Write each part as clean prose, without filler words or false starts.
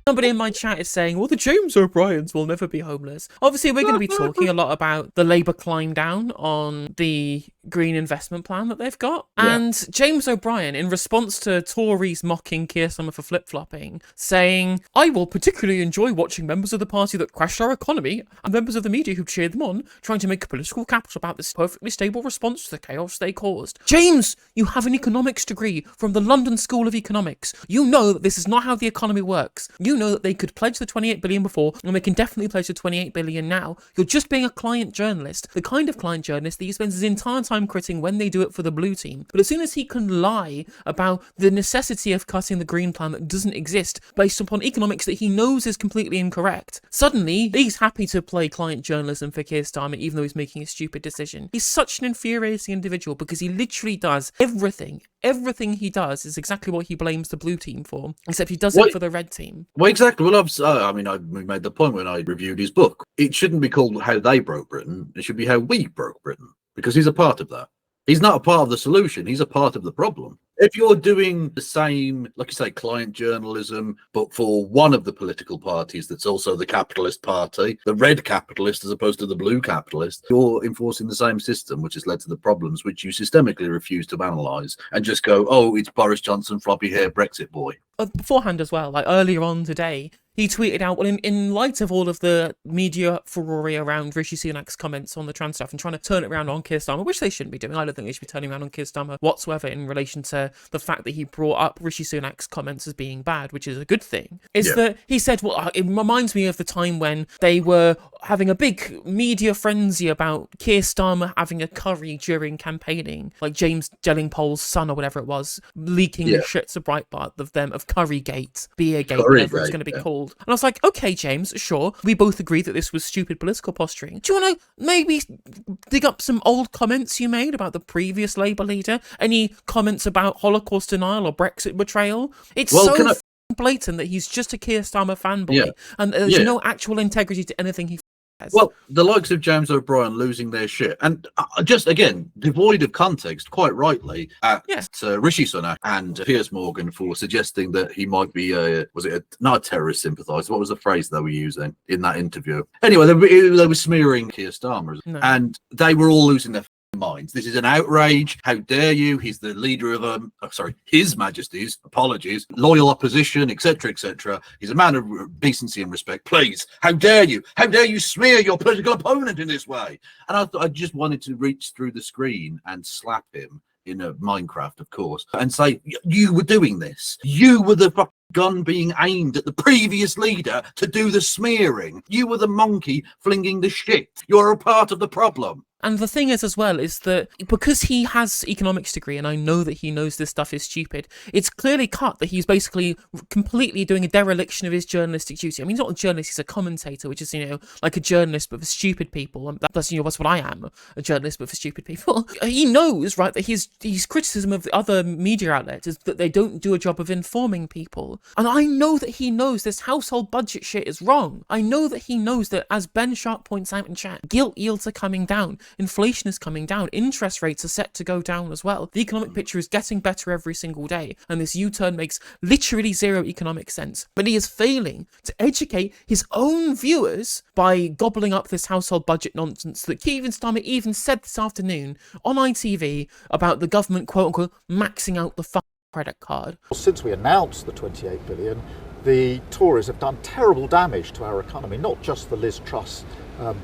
Somebody in my chat is saying, well, the James O'Briens will never be homeless. Obviously, we're going to be talking a lot about the Labour climb down on the green investment plan that they've got. Yeah. And James O'Brien, in response to Tories mocking Keir Starmer for flip-flopping, saying, I will particularly enjoy watching members of the party that crashed our economy and members of the media who cheered them on trying to make political capital about this perfectly stable response to the chaos they caused. James, you have an economics degree from the London School of Economics. You know that this is not how the economy works. You know that they could pledge the 28 billion before, and they can definitely pledge the 28 billion now. You're just being a client journalist, the kind of client journalist that he spends his entire time critiquing when they do it for the blue team. But as soon as he can lie about the necessity of cutting the green plan that doesn't exist based upon economics that he knows is completely incorrect, suddenly he's happy to play client journalism for Keir Starmer even though he's making a stupid decision. He's such an infuriating individual because he literally does everything. Everything he does is exactly what he blames the blue team for, except he does it for the red team. Well, exactly. Well, we made the point when I reviewed his book. It shouldn't be called How They Broke Britain. It should be How We Broke Britain, because he's a part of that. He's not a part of the solution. He's a part of the problem. If you're doing the same, like you say, client journalism, but for one of the political parties that's also the capitalist party, the red capitalist as opposed to the blue capitalist, you're enforcing the same system, which has led to the problems which you systemically refuse to analyse and just go, oh, it's Boris Johnson, floppy hair, Brexit boy. Beforehand as well, like earlier on today, he tweeted out, well, in light of all of the media furore around Rishi Sunak's comments on the trans stuff and trying to turn it around on Keir Starmer, which they shouldn't be doing. I don't think they should be turning around on Keir Starmer whatsoever in relation to the fact that he brought up Rishi Sunak's comments as being bad, which is a good thing, that he said, well, it reminds me of the time when they were having a big media frenzy about Keir Starmer having a curry during campaigning, like James Jellingpole's son or whatever it was, leaking the shit to Breitbart of Currygate, Beergate, whatever it's going to be called. And I was like, okay, James, sure, we both agree that this was stupid political posturing. Do you want to maybe dig up some old comments you made about the previous Labour leader? Any comments about Holocaust denial or Brexit betrayal? It's blatant that he's just a Keir Starmer fanboy, and there's no actual integrity to anything he says. Well, the likes of James O'Brien losing their shit, and just again devoid of context, quite rightly, at Rishi Sunak and Piers Morgan for suggesting that he might be not a terrorist sympathiser. What was the phrase they were using in that interview? Anyway, they were smearing Keir Starmer, and they were all losing their minds. This is an outrage. How dare you? He's the leader of His Majesty's, apologies, loyal opposition, etc., etc. He's a man of decency and respect. Please, how dare you? How dare you smear your political opponent in this way? And I just wanted to reach through the screen and slap him in a Minecraft, of course, and say, you were doing this. You were the gun being aimed at the previous leader to do the smearing. You were the monkey flinging the shit. You're a part of the problem. And the thing is as well is that because he has economics degree, and I know that he knows this stuff is stupid, it's clearly cut that he's basically completely doing a dereliction of his journalistic duty. I mean, he's not a journalist, he's a commentator, which is, like a journalist but for stupid people. And that's what I am, a journalist but for stupid people. He knows, right, that his criticism of the other media outlets is that they don't do a job of informing people. And I know that he knows this household budget shit is wrong. I know that he knows that, as Ben Sharp points out in chat, gilt yields are coming down. Inflation is coming down. Interest rates are set to go down as well. The economic picture is getting better every single day, and this U-turn makes literally zero economic sense. But he is failing to educate his own viewers by gobbling up this household budget nonsense that Keir Starmer even said this afternoon on ITV about the government, quote-unquote, maxing out the credit card. Since we announced the 28 billion, the Tories have done terrible damage to our economy, not just the Liz Truss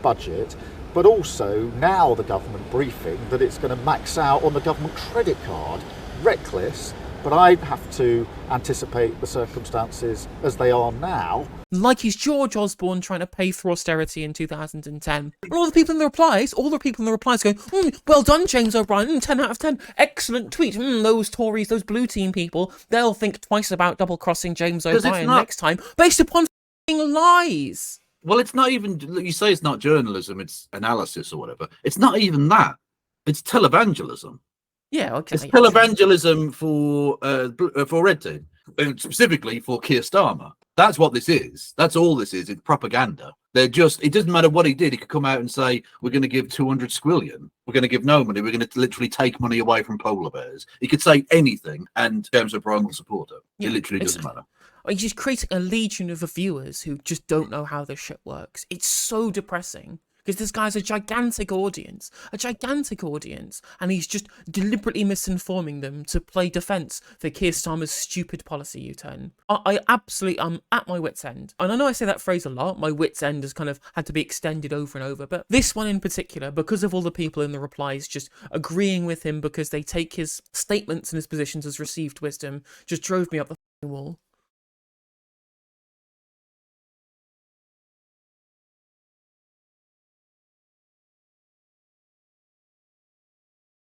budget, but also now the government briefing that it's going to max out on the government credit card. Reckless, but I have to anticipate the circumstances as they are now. Like he's George Osborne trying to pay for austerity in 2010. And all the people in the replies go, well done, James O'Brien, 10 out of 10. Excellent tweet. Those Tories, those blue team people, they'll think twice about double-crossing James O'Brien next time, based upon lies. Well, it's not even, you say it's not journalism, it's analysis or whatever. It's not even that. It's televangelism. Yeah, okay. It's televangelism for Red Team, specifically for Keir Starmer. That's what this is. That's all this is. It's propaganda. It doesn't matter what he did. He could come out and say, we're going to give 200 squillion. We're going to give no money. We're going to literally take money away from polar bears. He could say anything and James O'Brien will support it. It literally doesn't matter. He's just creating a legion of viewers who just don't know how this shit works. It's so depressing. Because this guy's a gigantic audience, and he's just deliberately misinforming them to play defence for Keir Starmer's stupid policy U-turn. I'm at my wit's end. And I know I say that phrase a lot, my wit's end has kind of had to be extended over and over, but this one in particular, because of all the people in the replies just agreeing with him because they take his statements and his positions as received wisdom, just drove me up the wall.